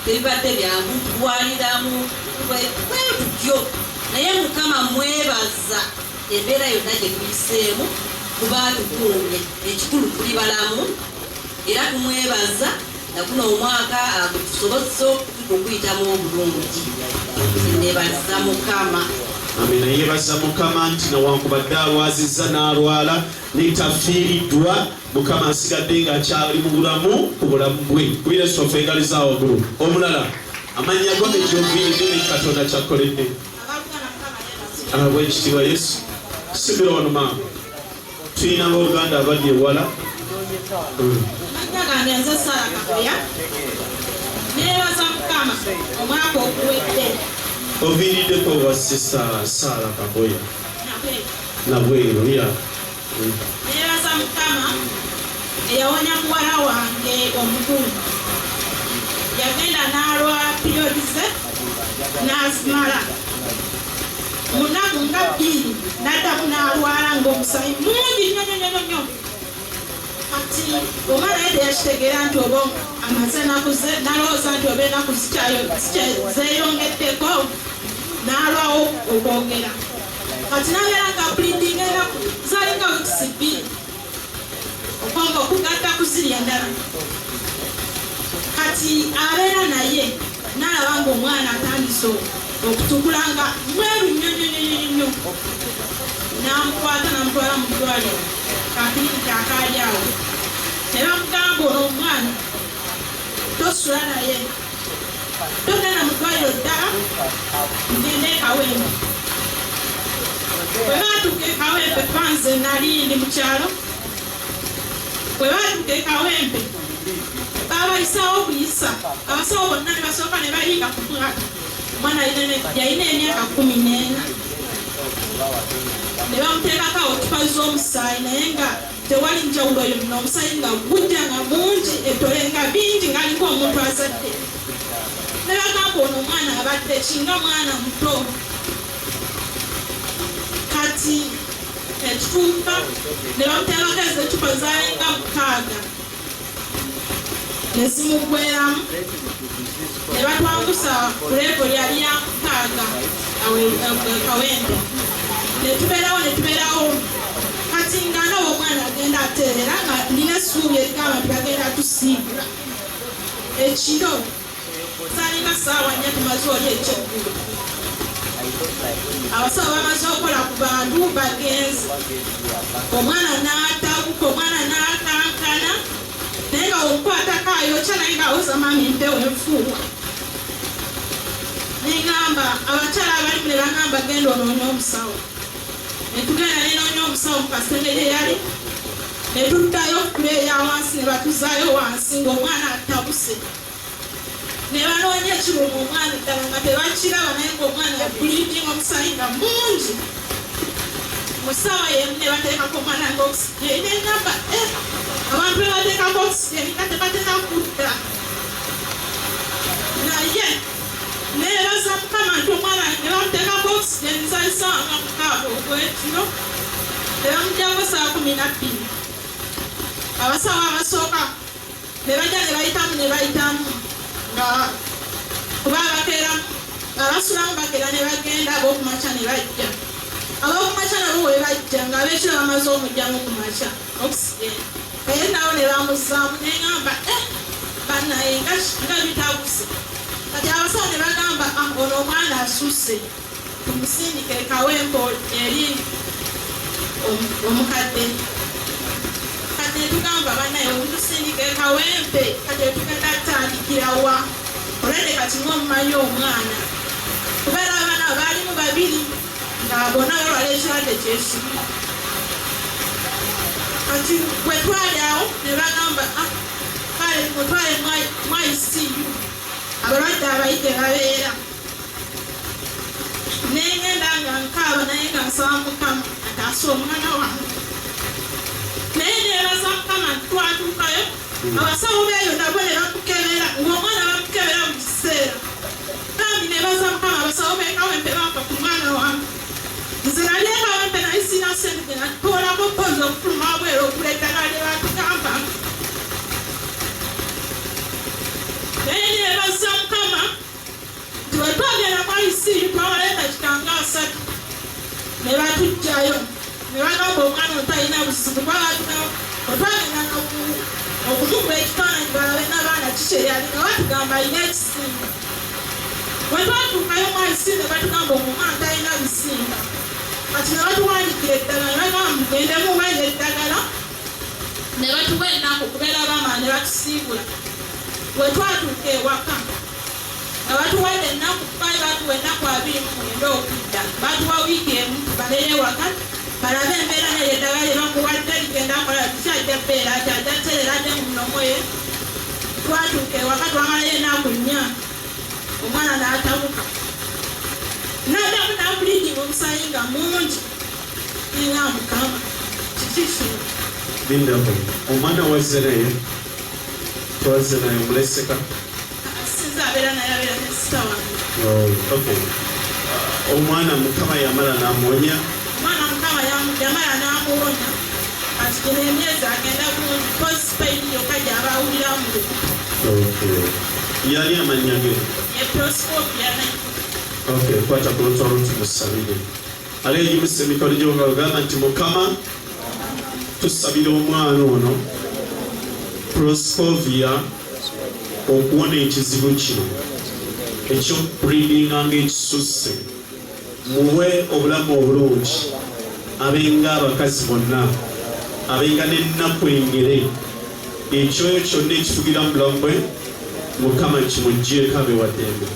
tebibadde byangu tulwaniramu bwetutyo naye Mukama mwebaza embeera yonna gye tuyiseemu kuba tukuumye ekikulu tuli balamu era tumwebaza na guno omwaka tusobozesa okuyitamu obulungi neebaliza Mukama. Amina. Yebaza Mukama nti newankubadde alwazizza n'alwala n'etafiiriddwa Mukama asigadde ng'akyali mu bulamu ku bulamu bwe. Kubira sofa engaliza waggulu. Omulala amannya go negyoviiridde ne Katonda kyakkoledde. Bwekitiibwa Yesu. Simbira wano maama. Tuyina abooluganda abali ewala. Nagambye nze Sara Kakoya. Neebaza Mukama omwaka oguwedde. Oviiriddeko wa Sista Sara Kakoya. Nabweru ya. Neebaza Mukama eyawonya muwala wange omukulu. Yagenda n'alwala piriodize n'azimala. Mu nnaku nga bbiri n'addamu n'alwala ng'omusayi mungi nnyo. Kati omwana ye teyakitegeera nti oba amaze n'alowooza nti oba ennaku zeeyongeddeko n'alwawo okwogera. Kati n'abeera nga bulidinga ennaku zaalinga wiikisi bbiri okwonga okugatta ku ziri endala. Kati abeera naye n'alaba ng'omwana atandise okutukula nga mweru nnyo. N'amukwata n'amutwala mu ddwaliro kakliniki akaali awo. Ne bamugamba ono omwana tosula naye, togenda mu ddwaliro ddala, ngende e Kawempe. Bwe baatuuka e Kawempe, banze nali ndi mu kyalo. Bwe baatuuka e Kawempe babayisaawo okuyisa, abasawo bonna ne basooka ne bayiga ku mwaka. Omwana yalina emyaka 14. Ne bamuteekako otupa z'omusaayi naye nga tewali njawulo yonna, omusaayi nga gujja nga mungi, ettole nga bingi ng'aliko omuntu azadde. Ne bagamba ono omwana abadde kinga mwana muto. Kati ekituuka ne bamuteekako ezo ettupa zaalinga 6 ne zimugweramu. Ne batwangusa ku levo yali ya 6 Kawempe. Ne tubeerawo. Kati nga nawo omwana agenda ateerera nga nina essuubi erigamba nti bagenda tusiibula. Ekiro zaalinga ssaawa 4 tumaze oli ekyeggulu. Abasawo bamaze okukola ku bantu bagenzi. Omwana n'atabuka, omwana n'akankana naye nga omukwatako ayokya naye ng'awoza maami empewo enfuuwa. Negamba abakyala abalimu ne bagamba genda onoonya omusawo. Ne tugenda ne noonya omusawo mu kasenge gye yali. Ne tuddayo kuleeya wansi ne batuzaayo wansi ng'omwana atabuse. Ne banoonya ekiruma omwana ddala nga tebakiraba naye ng'omwana yabulidinga omusaayi nga mungi. Mu ssaawa y'emu ne bateekako omwana ng'okusigeni. Ne ngamba abantu be bateekako okusigeni nga tebatera kudda. Naye neebaza Mukama nti omwana ne bamuteekako okusigeni zaayisawa nga 6 ogw'ekiro. Ne bamuggyako saa 12. Abasawo abasooka ne bajja ne bayitamu nga kuba abakeeramu abasulamu bakeera ne bagenda, ab'okumakya ne bajja. Ab'okumakya nabo we bajja nga ab'ekiro bamaze omugyamu kumakya okusigeni. Naye nabo ne bamuzzaamu ne ngamba bannaye nga bitabuse. Kati abasawo ne bagamba ono omwana asusse, tumusindike e Kawempe eri omukadde. Kati ne tugamba bannaye omutusindike e Kawempe kati tugenda atandikira wa? Olwedde kati ng'omumanyi omwana. Kubeera abaana baalimu 2 nga bonna balwala ekirwadde ky'ekibi. Kati bwe twali awo ne bagamba kale mutwale mu ICU abalwadde abayite babeera. Ne ngenda nga nkaaba naye nga nsaba Mukama ataasa omwana wange. Naye neebaza Mukama twatuukayo abasawo beeyo nabo ne bamukebera ng'omwana bamukebera mu kiseera. Kandi neebaza Mukama abasawo b'e Kawempe bampa ku mwana wange. Nze nali e Kawempe naye sina ssente gye natwalako pozi okufuluma wabweru okula eddagala lye batugamba. Naye neebaza Mukama ne batujjayo ne bagamba omwana otalina buzibu otwagendanga okumuba ekifaananyi balabe n'abaana kikyeyali nga batugamba alina ekisimba. Bwe twatuukayo mwalisi ne batugamba omwana talina bisimba kati ne batuwandikira eddagala ne bagamba mugende muwenga eddagala ne batuwa ennaku kubeera baamala ne batusiibula. Bwe twatuuka ewaka nga batuwadde ennaku baali batuwa ennaku 29 okudda batuwa wiiki emu tubalere ewaka balabe embeera naye eddagala lye bamuwadde ligenda kola tukyajja bbeera akyajja terera dde mu mulomo ye. Twatuuka ewaka twamalayo ennaku 4 omwana n'atabuka n'addamu n'abuliiginga omusayi nga mungi nga mukama kiki kino. Lindako omwana wazze naye twazze naye omuleseka sinza abeera naye abeera ne sita wange. Okay. Omwana mukama yamala n'amuwonya. Omwana mukama yamala n'amuwonya kati gino emyezi agenda bulungi postpaid yokka gy'aba awuliramu mu lukutu. Okay. Yali amannya ge? Ye Proscopia naye. Okay, kwata ku lutalo tumusabire. Aleeyimisa emikono gyo nga bagamba nti Mukama tusabira omwana ono Proscovia okuwona ekizibu kino ekyokubreedinga ng'ekisusse, muwe obulamu obulungi, abenga abakazi bonna, abenga n'ennaku engere, ekyoyo kyonna ekifugira mu bulamu bwe Mukama kimuggyeko abe waddembe.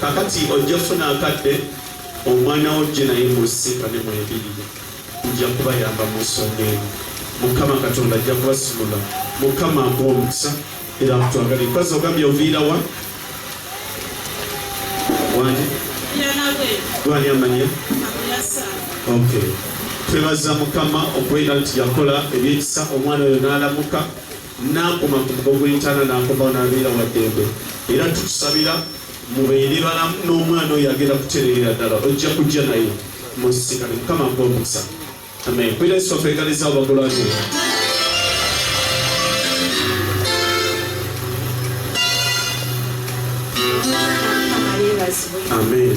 Kakati ojja funa akadde omwana wo gye naye musika ne mwebirire nja kubayamba mu nsonga eno. Mukama Katonda ajja kubasumula. Mukama akuwa omukisa era akutwagale. Kwaza ogambye oviira wa? Wanje? Gwani amanya? Okay. Twebaza Mukama okubeera nti yakola ebyekisa, omwana oyo n'alamuka n'akoma ku mugo gw'entaana n'akomawo n'abeera waddembe. Era tutusabira mubeere balamu n'omwana oyo agenda kutereera ddala ojja kujja naye musisikale. Mukama akuwa omukisa. Amen. Kwira Yesu afeegaliza abagulaje. Amen.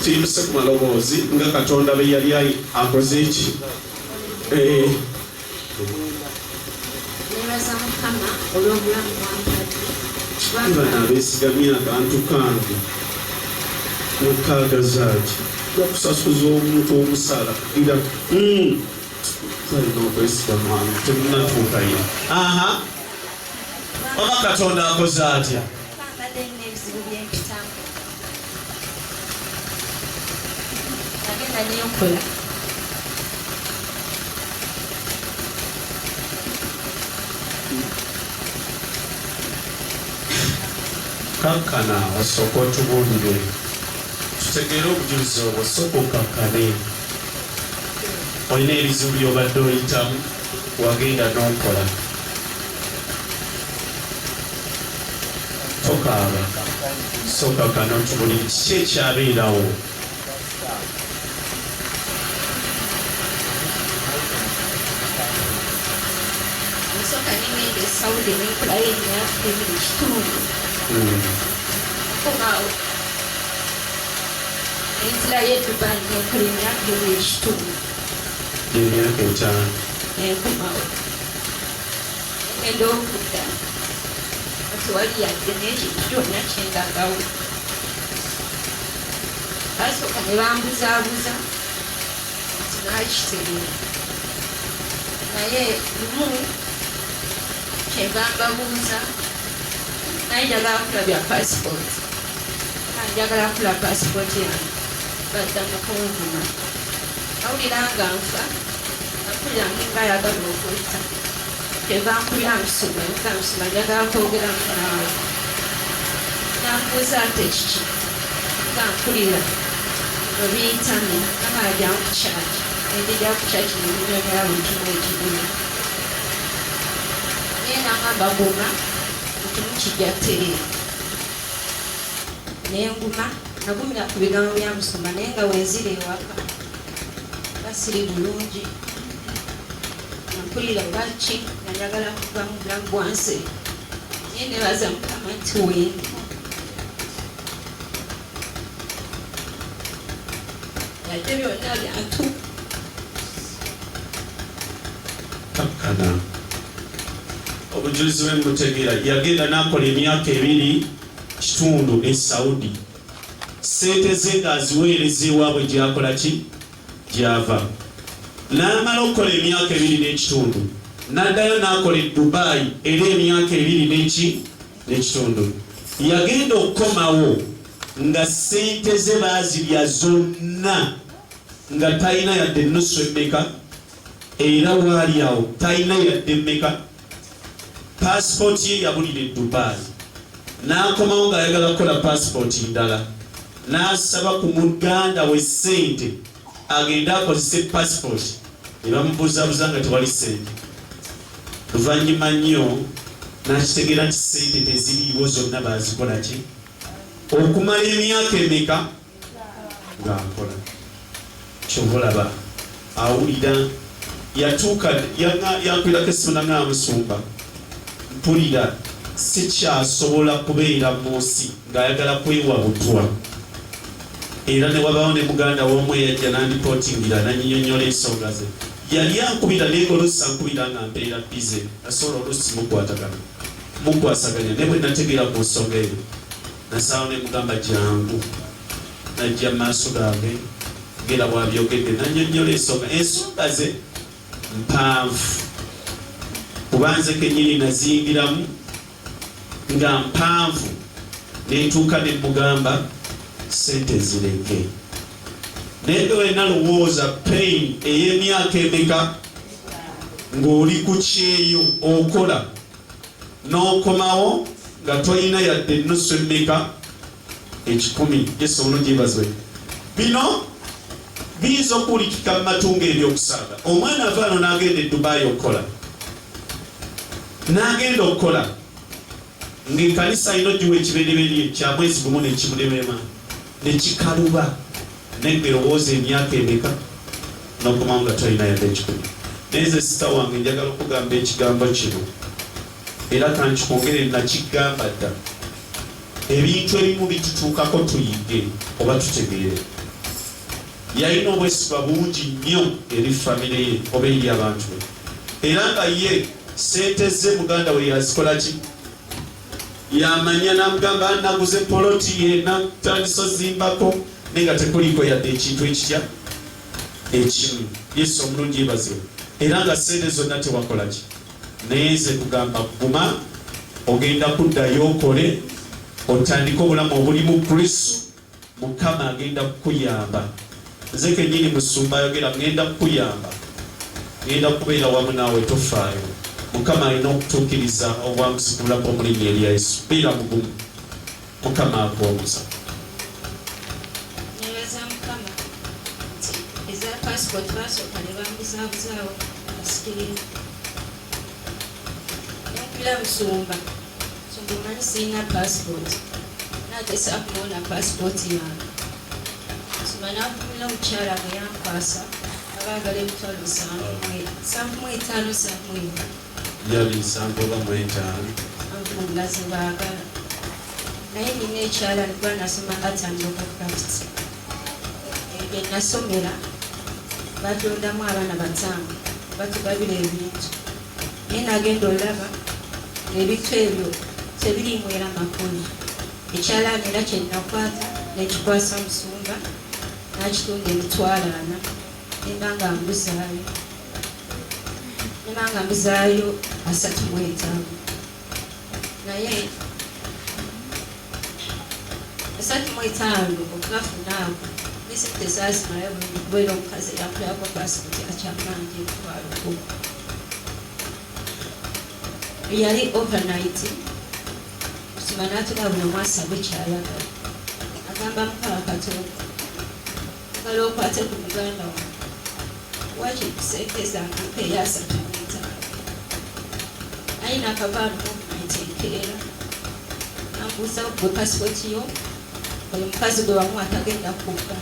Tuyimuse ku maloboozi nga Katonda be yali akoze eki. Bana abeesigamye akantu kange mukaagazaaki yakusasuza omuntu omusala kugira talina okwesigama temunatuukayo. Oba Katonda akoze atya? Kankana osooka otubuulire tutegeere obujulizi obwo, sooka okankane. Olina ebizibu by'obadde oyitamu wagenda n'okola. Tokaaba, sooka okankane otubuulire kiki ekyabeerawo. Nsooka n'engenda esawuli n'enkolayo emyaka ebiri kitundu. Komaawo enzira y'eddubani n'enkola emyaka ebiri ekitundu. Emyaka 5. Enkomaawo ngenda okudda kati wali yadde n'ekintu kyonna kyendagawo. Basooka ne bambuzaabuza nti naakitegeera naye lumu kyemba mbabuuza naye njagala kulabya passport. Njagala kulaba passport yange baddamu kunvuma. Nawulira nga nfa nampulira ng'ayagala okwetta. Kyeva mpulira nsoma nkansoma njagala kwogera naawe. Nambuuza ate kiki nga mpulira obiyitamye kamala jankukyaki enjija kukyaki nenyonyera buli kimu ekigulu. Naye nangamba guma ekimu kijja kutereera. Nenguma nagumira ku bigambo bya Musoma naye nga wenzira ewaka basiri bulungi. Nampulira lwaki nga njagala kuva mu bulamu bwansi. Naye nebaza Mukama nti wendi. ate byonna byatuuka. Kakkana obujulizi bwe mutegeera yagenda n'akola emyaka 2.5 e Saudi. Sente ze ng'aziweereza ewaabwe gy'akola ki? Gy'ava. N'amala okukola emyaka 2.5 n'addayo n'akola e Dubai era emyaka 2.5. Yagenda okukomawo nga sente ze baazirya zonna nga talina yadde nusu emmeka, era waali awo talina yadde emmeka. Passport ye yabulira e Dubai. N'akomawo ng'ayagala kukola passport ndala. N'asaba ku muganda we ssente agende akozese passport. Ne bamubuuzabuuza nga tewali ssente. Luvannyuma nnyo n'akitegeera nti ssente teziriiwo zonna baazikola ki? Okumala emyaka emeka ng'akola. Kyova olaba awulira yatuuka yankwirako essimu nang'aba Musumba, mpulira sikyasobola kubeera mu nsi ng'ayagala kwewa butwa. Era ne wabawo ne muganda w'omu eyajja n'andipootingira n'anyinyonnyola ensonga ze. Yali ankubira n'egolosa ankubira nga mpeera bize, nasobola oluusi mukwasaganya. Ne bwe nategeera ku nsonga eyo nasaawo ne mugamba jangu, najja mu maaso gange ngera bw'abyogedde n'annyonnyola ensonga ze mpanvu. Kubanze kennyini naziyingiramu nga mpanvu, netuuka ne mugamba sente zireke. Naye wena lowooza pain ey'emyaka emeka ng'oli ku kyeyo okola n'okomawo nga tolina yadde nusu emmeka 10. Yesu omulungi yeebazwe. Bino biyinza okuwulikika mu matu ng'ebyokusaaga. Omwana avaano n'agenda e Dubai okukola, n'agenda okukola ng'ekkanisa alina ogiwa ekibereberye kya mwezi gumu nekimulema nekikaluba, neggerowooza emyaka emeka n'okomawo nga tolina yadde 10. Naye nze sita wange njagala okugamba ekigambo kino, era kankikongere nakigamba dda. Ebintu ebimu bitutuukako tuyige oba tutegeere. Yalina obwesigwa bungi nnyo eri famire ye oba eri abantu be, era nga ye sente ze muganda we yazikola ki? Yamanya n'amugamba naguze poloti ye natandisa ozimbako naye nga tekuliko yadde ekintu ekitya ekimu. Yesu omulungi yeebazibwe. Era nga sente zonna tewakola ki? Naye nze kugamba guma, ogenda kuddayo okole, otandike obulamu obulimu Kristo. Mukama agenda kukuyamba. Nze kennyini Musumba ayogera ngenda kukuyamba, ngenda kubeera wamu naawe, tofaayo. Mukama alina okutuukiriza obwamusigula bw'omulinnya erya Yesu. Beera mugumu, Mukama akuwomuza. Nebaza Mukama nti eza passport basooka ne bamubuzabuzaawo asikirira. Nampulira Musumba omanyi sirina passport, nateesa kunoona passport yange. Musumba n'anvumira omukyala bwe yankwasa abaagala emitwalo 75. Yali 75 anvumira ze baagala. Naye nina ekyala nikuba nasoma atandika practice. Ebyo nasomera batondamu abaana 5 batugabira ebintu. Naye nagenda olaba ebintu ebyo tebiriimu era makulu. Ekyalaani era kye nakwata nekikwasa Musumba n'akitunda emitwalo 4 nemba nga mbuzaayo 35. Naye 35 okugafuna ago n'esente zaazimalayo bwera omukazi eyakulako pasipoti akyamanje emitwalo 10. Yali overnight. Musumba n'atula buli omu asaba ekyayagala. Agamba Mukama Katonda, agala okwate ku muganda wange, waki kuseekeza ampa eya 35. Ayina akavaalo movement enkeera. Nambuuza gwe pasipoti yo oyo mukazi gwe wamu atagenda kugga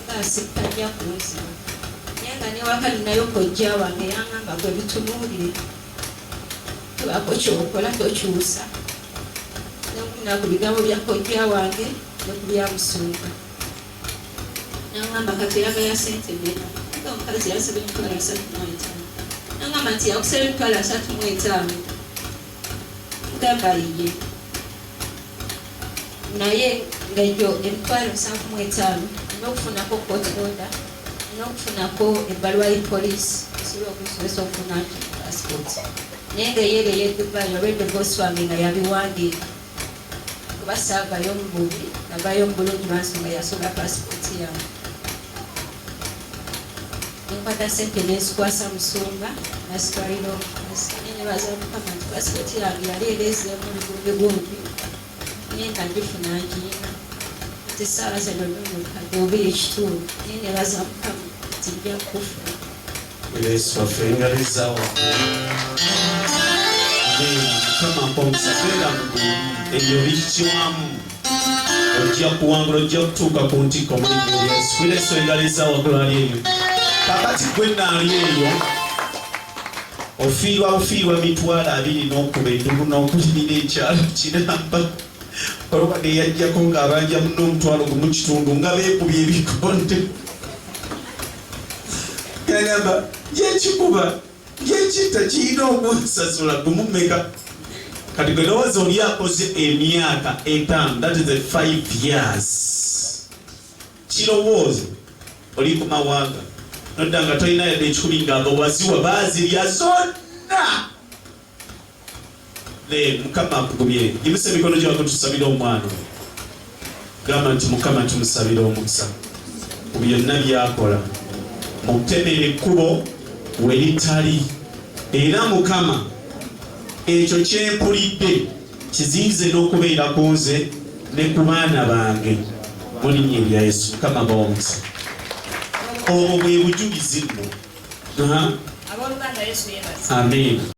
ng'asittanja kunzima. Naye nga newaka ninayo kojja wange yangamba gwe bitunuulire, tubako kyokola tokyusa. Nokuna ku bigambo bya kojja wange ne ku bya Musumba. n'angamba kati yagala ssente mmeka nga omukazi yasaba emitwalo 35 n'angamba nti yakusaba emitwalo 35 ngamba iye naye ng'egyo emitwalo 75 n'okufunako court order n'okufunako ebbaluwa y'poliisi esobola okusobozesa okufuna passport naye ng'eyeero ey'Dubai olw'edde bosi wange nga yabiwandiika kuba saavayo mu bubi navayo mu bulungi lwansonga yasobola passport yange nenkwata ssente nenzikwasa musumba nasitwalira omukazi nenebaza Mukama nti passport yange yali ereezeemu olugumbi naye nga ngifuna ngiina nti essaawa zino nnomukadde obiri ekitundu naye nebaza Mukama nti nja kufuna Yesu afengalizawo Mukama mpomusagenda ebyo bikitwamu ojja kuwangula ojja kutuuka ku ntikko mu linnya lya Yesu Yesu engaliza waggulu ali eyo kakati gwe naali eyo ofiirwa mitwalo 2 n'okuba eddubu n'okulirira ekyalo kiramba olwabadde yajjako ng'abanja muno omutwalo gumu kitundu nga beekubye ebikonde yagamba yekikuba yekitta kirina okunsasula gumumeka kati gwe ndowooza oli akoze emyaka 5 that is 5 years kirowooza oli ku mawanga nodda nga tolina yadde ekikumi nga waziwa baazirya zonna Mukama akugumye yimusa emikono gy'awako tusabire omwana gamba nti Mukama tumusabire omukisa ku byonna byakola mukutemera ekkubo we litali era Mukama ekyo kyempulidde kizinze n'okubeera ku nze ne ku baana bange mu linnya erya Yesu Mukama bawomukisa obwo bwe bujulizi nno abooluganda Yesu yebaza amen